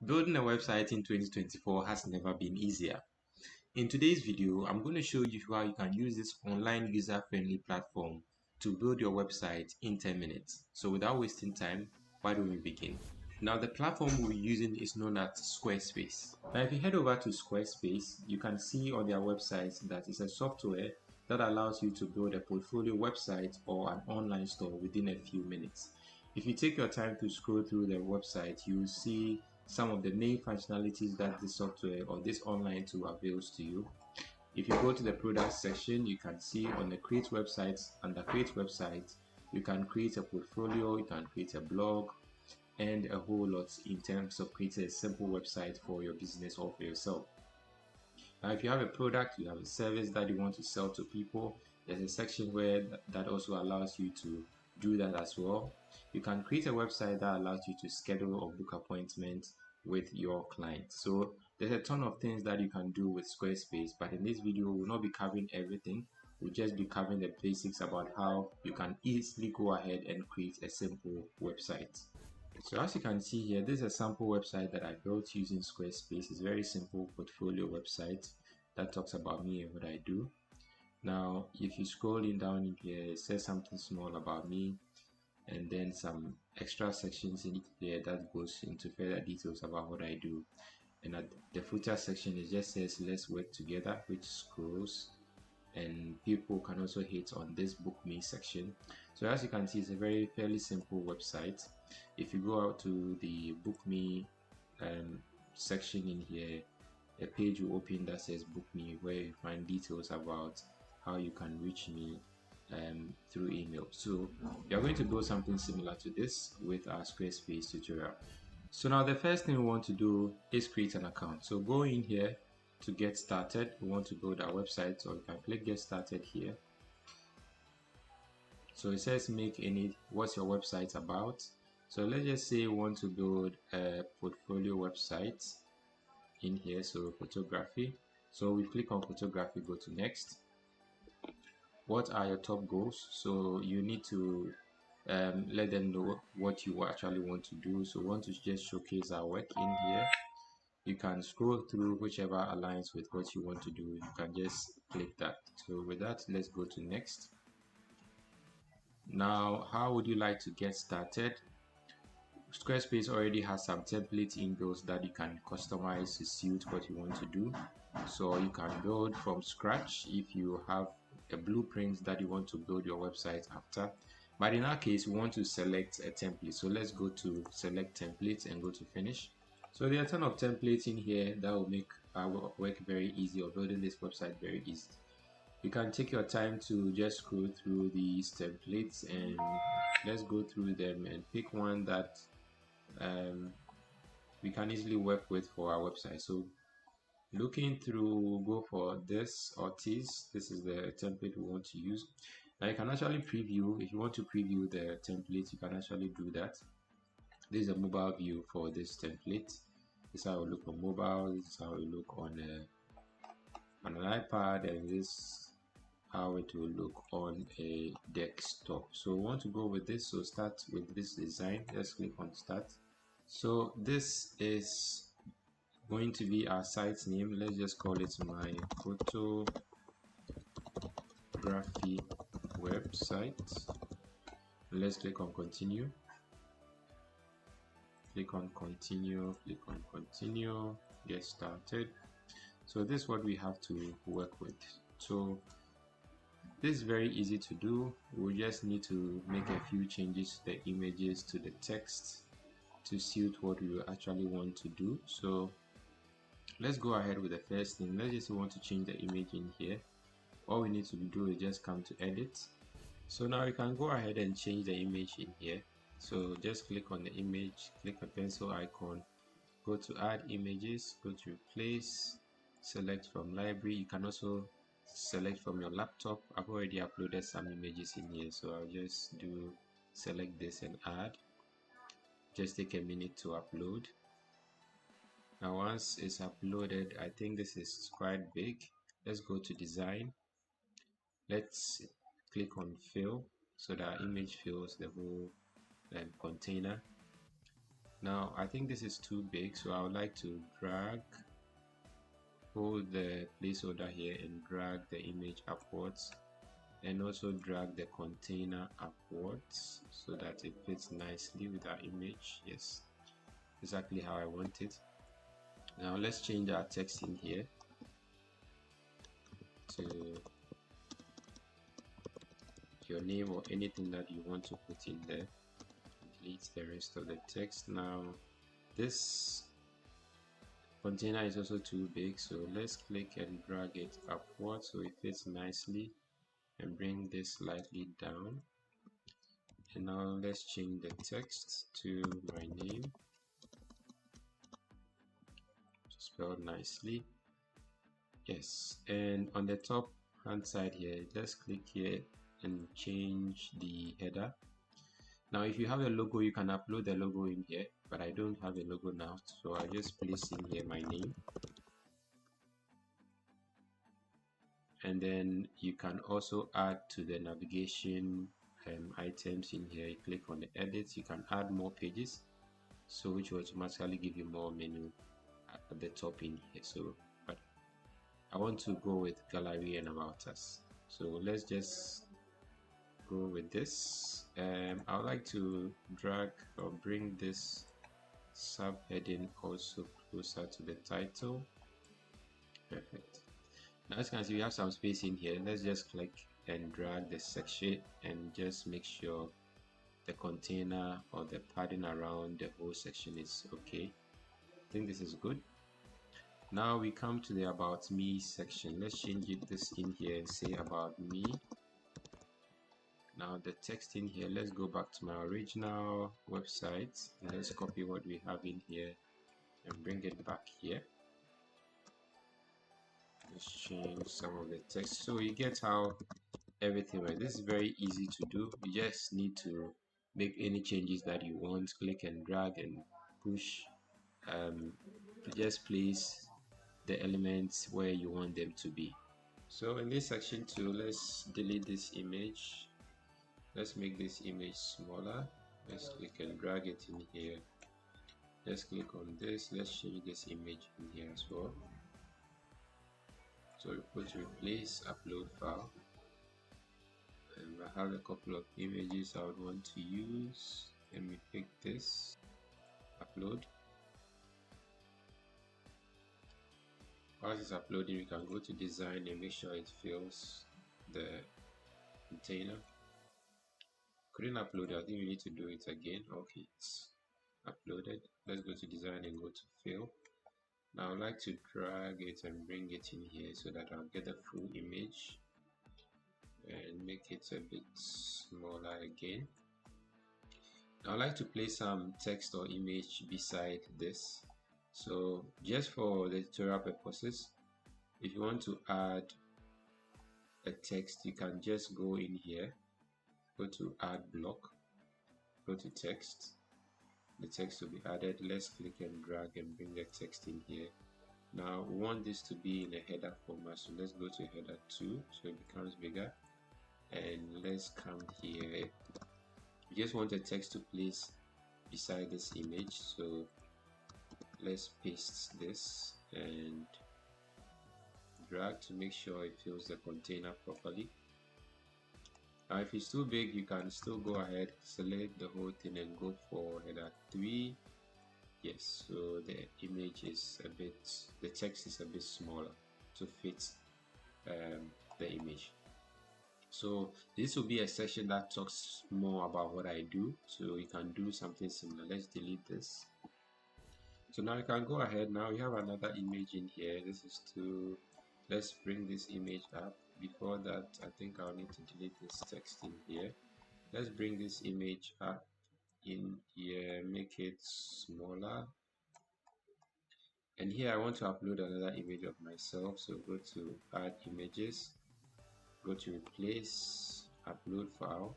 Building a website in 2024 has never been easier. In today's video, I'm going to show you how you can use this online user-friendly platform to build your website in 10 minutes. So without wasting time, why don't we begin? Now the platform we're using is known as Squarespace. Now if you head over to Squarespace, you can see on their website that it's a software that allows you to build a portfolio website or an online store within a few minutes. If you take your time to scroll through the website, you will see some of the main functionalities that this software or this online tool avails to you. If you go to the product section, you can see on the create websites, under create website, you can create a portfolio, you can create a blog, and a whole lot in terms of creating a simple website for your business or for yourself. Now, if you have a product, you have a service that you want to sell to people, there's a section where that also allows you to do that as well. You can create a website that allows you to schedule or book appointments with your clients. So there's a ton of things that you can do with Squarespace, but in this video we'll not be covering everything. We'll just be covering the basics about how you can easily go ahead and create a simple website. So as you can see here, this is a sample website that I built using Squarespace. It's a very simple portfolio website that talks about me and what I do. Now, if you scroll in down in here, it says something small about me, and then some extra sections in here that goes into further details about what I do. And at the footer section, it just says let's work together, which scrolls, and people can also hit on this book me section. So as you can see, it's a fairly simple website. If you go out to the book me section in here, a page will open that says book me, where you find details about how you can reach me through email. So we are going to build something similar to this with our Squarespace tutorial. So now the first thing we want to do is create an account. So go in here to get started. We want to build our website, so you can click get started here. So it says what's your website about. So let's just say we want to build a portfolio website in here, so photography. So we click on photography, go to next. What are your top goals? So you need to let them know what you actually want to do. So we want to just showcase our work in here. You can scroll through whichever aligns with what you want to do. You can just click that. So with that, let's go to next. Now, how would you like to get started? Squarespace already has some templates inbuilt that you can customize to suit what you want to do. So you can build from scratch if you have a blueprint that you want to build your website after. But in our case, we want to select a template. So let's go to select templates and go to finish. So there are a ton of templates in here that will make our work very easy, or building this website very easy. You can take your time to just scroll through these templates, and let's go through them and pick one that we can easily work with for our website. So looking through, we'll go for this or this. This is the template we want to use. Now you can actually preview. If you want to preview the template, you can actually do that. This is a mobile view for this template. This is how it will look on mobile. This is how it will look on an iPad, and this is how it will look on a desktop. So we want to go with this. So start with this design. Let's click on start. So this is going to be our site name. Let's just call it my photography website. Let's click on continue. Click on continue, click on continue, get started. So this is what we have to work with. So this is very easy to do. We just need to make a few changes to the images, to the text, to suit what we actually want to do. So let's go ahead with the first thing. Let's just want to change the image in here. All we need to do is just come to edit. So now we can go ahead and change the image in here. So just click on the image, click the pencil icon, go to add images, go to replace, select from library. You can also select from your laptop. I've already uploaded some images in here, so I'll just select this and add. Just take a minute to upload. Now once it's uploaded, I think this is quite big. Let's go to design. Let's click on fill so that our image fills the whole container. Now I think this is too big, so I would like to hold the placeholder here and drag the image upwards, and also drag the container upwards so that it fits nicely with our image. Yes, exactly how I want it. Now let's change our text in here to your name or anything that you want to put in there. Delete the rest of the text. Now this container is also too big, so let's click and drag it upwards so it fits nicely, and bring this slightly down. And now let's change the text to my name, spelled nicely. Yes, and on the top hand side here, let's click here and change the header. Now if you have a logo, you can upload the logo in here, but I don't have a logo now, so I just place in here my name. And then you can also add to the navigation items in here. You click on the edit, you can add more pages, so which will automatically give you more menu at the top in here. So but I want to go with gallery and about us, so let's just go with this. I would like to drag or bring this subheading also closer to the title. Perfect. Now as you can see, we have some space in here. Let's just click and drag the section and just make sure the container or the padding around the whole section is okay. I think this is good. Now we come to the about me section. Let's change this in here and say about me. Now the text in here, let's go back to my original website and let's copy what we have in here and bring it back here. Let's change some of the text so you get how everything works. This is very easy to do. You just need to make any changes that you want, click and drag and push to just place the elements where you want them to be. So in this section too, let's delete this image. Let's make this image smaller. Let's click and drag it in here. Let's click on this. Let's change this image in here as well. So we put replace upload file, and I have a couple of images I would want to use. Let me pick this, upload. While it's uploading, we can go to design and make sure it fills the container. Couldn't upload it. I think we need to do it again. Okay, it's uploaded. Let's go to design and go to fill. Now I'd like to drag it and bring it in here so that I'll get the full image and make it a bit smaller again. Now I'd like to place some text or image beside this. So just for the tutorial purposes, if you want to add a text, you can just go in here, go to add block, go to text. The text will be added. Let's click and drag and bring the text in here. Now we want this to be in a header format, so let's go to header 2 so it becomes bigger, and let's come here. We just want the text to place beside this image, so let's paste this and drag to make sure it fills the container properly. Now if it's too big, you can still go ahead, select the whole thing and go for header 3. Yes, so the image is a bit, the text is a bit smaller to fit the image. So this will be a section that talks more about what I do, so you can do something similar. Let's delete this. So now you can go ahead. Now we have another image in here. This is to, let's bring this image up. Before that, I think I'll need to delete this text in here. Let's bring this image up in here, make it smaller. And here I want to upload another image of myself, so go to add images, go to replace upload file,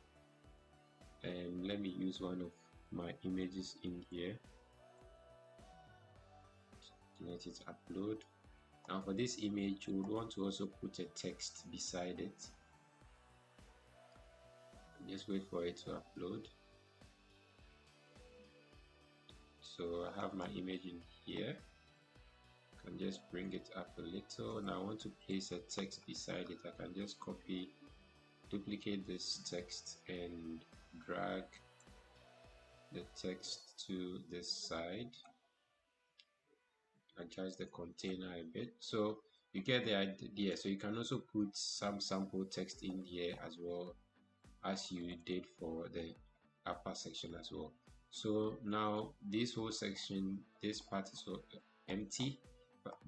and let me use one of my images in here. Let it upload. Now for this image, you would want to also put a text beside it. Just wait for it to upload. So I have my image in here. I can just bring it up a little. Now I want to place a text beside it. I can just duplicate this text and drag the text to this side, adjust the container a bit, so you get the idea. So you can also put some sample text in here as well as you did for the upper section as well. So now this whole section, this part is so empty,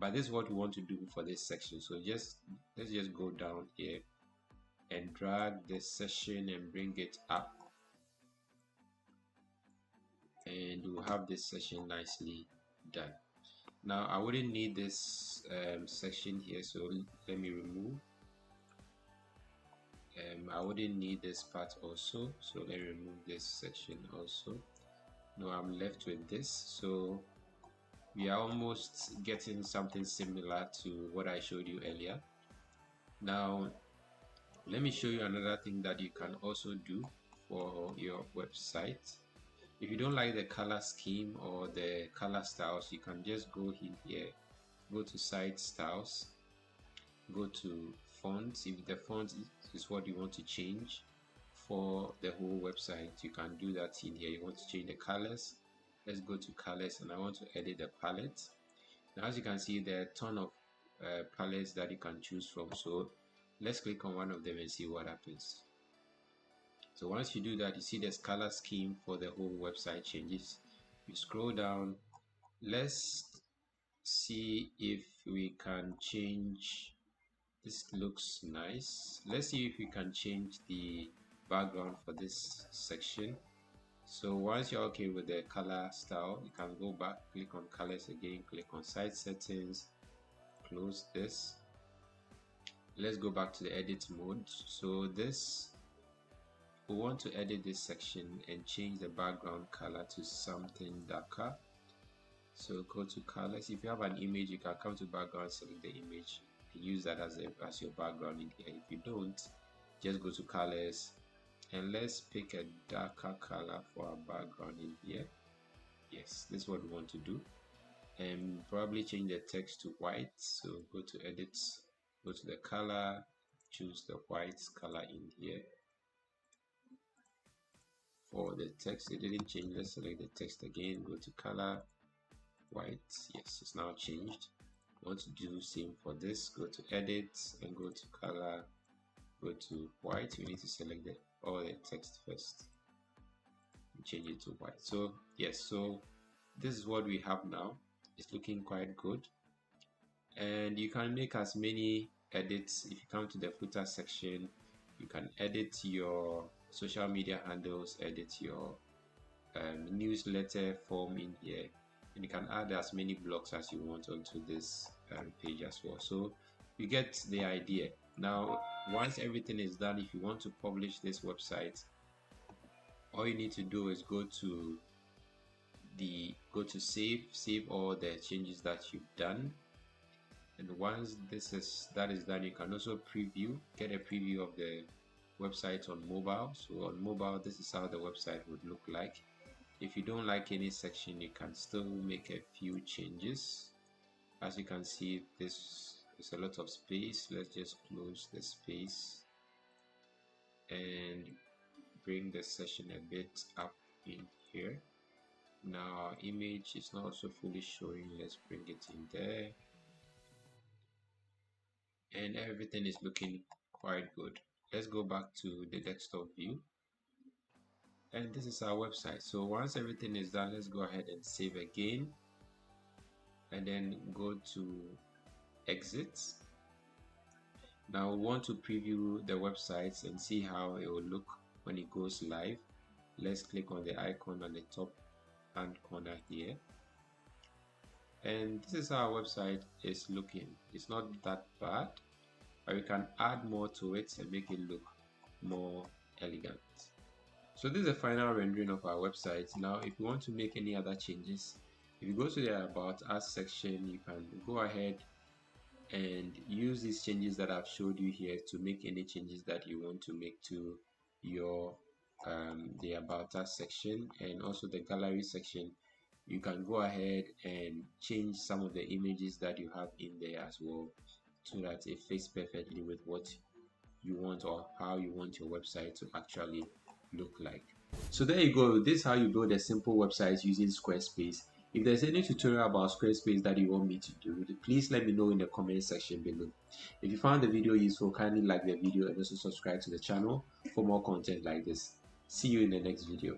but this is what we want to do for this section. So let's just go down here and drag this section and bring it up, and we'll have this section nicely done. Now I wouldn't need this section here, so let me remove. I wouldn't need this part also, so let me remove this section also. Now I'm left with this. So we are almost getting something similar to what I showed you earlier. Now let me show you another thing that you can also do for your website. If you don't like the color scheme or the color styles, you can just go in here, go to site styles, go to fonts. If the font is what you want to change for the whole website, you can do that in here. You want to change the colors, let's go to colors, and I want to edit the palette. Now as you can see, there are a ton of palettes that you can choose from, so let's click on one of them and see what happens. So once you do that, you see this color scheme for the whole website changes. You scroll down, let's see if we can change. This looks nice. Let's see if we can change the background for this section. So once you're okay with the color style, you can go back, click on colors again, click on site settings, close this. Let's go back to the edit mode. So we want to edit this section and change the background color to something darker. So go to colors. If you have an image, you can come to background, select the image, and use that as your background in here. If you don't, just go to colors and let's pick a darker color for our background in here. Yes, this is what we want to do. And probably change the text to white. So go to edit, go to the color, choose the white color in here. For the text, it didn't change. Let's select the text again, go to color, white. Yes, it's now changed. Want to do the same for this, go to edit and go to color, go to white. You need to select all the text first and change it to white. So yes, so this is what we have now. It's looking quite good, and you can make as many edits. If you come to the footer section, you can edit your social media handles, edit your newsletter form in here, and you can add as many blocks as you want onto this page as well. So you get the idea. Now once everything is done, if you want to publish this website, all you need to do is go to save all the changes that you've done. And once that is done, you can also get a preview of the website on mobile. So on mobile, this is how the website would look like. If you don't like any section, you can still make a few changes. As you can see, this is a lot of space. Let's just close the space and bring the section a bit up in here. Now our image is not also fully showing. Let's bring it in there, and everything is looking quite good. Let's go back to the desktop view, and this is our website. So once everything is done, let's go ahead and save again, and then go to exit. Now we want to preview the websites and see how it will look when it goes live. Let's click on the icon on the top hand corner here, and this is how our website is looking. It's not that bad, but we can add more to it and make it look more elegant. So this is the final rendering of our website. Now if you want to make any other changes, if you go to the About Us section, you can go ahead and use these changes that I've showed you here to make any changes that you want to make to your the About Us section, and also the gallery section. You can go ahead and change some of the images that you have in there as well, so that it fits perfectly with what you want or how you want your website to actually look like. So there you go. This is how you build a simple website using Squarespace. If there's any tutorial about Squarespace that you want me to do, please let me know in the comment section below. If you found the video useful, kindly like the video and also subscribe to the channel for more content like this. See you in the next video.